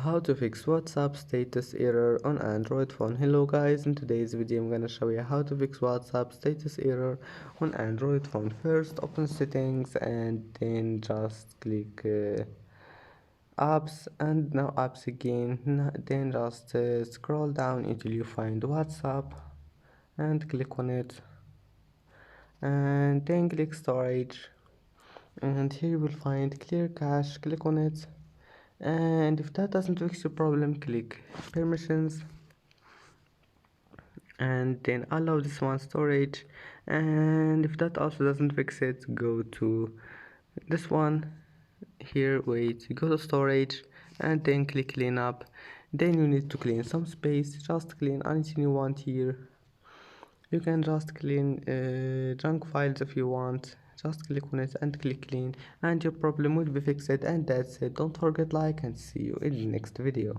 How to fix WhatsApp status error on Android phone. Hello guys, in today's video I'm gonna show you how to fix WhatsApp status error on Android phone. First open settings and then just click apps, and now apps again. Then just scroll down until you find WhatsApp and click on it, and then click storage, and here you will find clear cache. Click on it, and if that doesn't fix your problem, click permissions and then allow this one storage. And if that also doesn't fix it, go to this one here, go to storage and then click clean up. Then you need to clean some space. Just clean anything you want here. You can just clean junk files if you want. Just click on it and click clean, and your problem will be fixed. And that's it. Don't forget like and see you in the next video.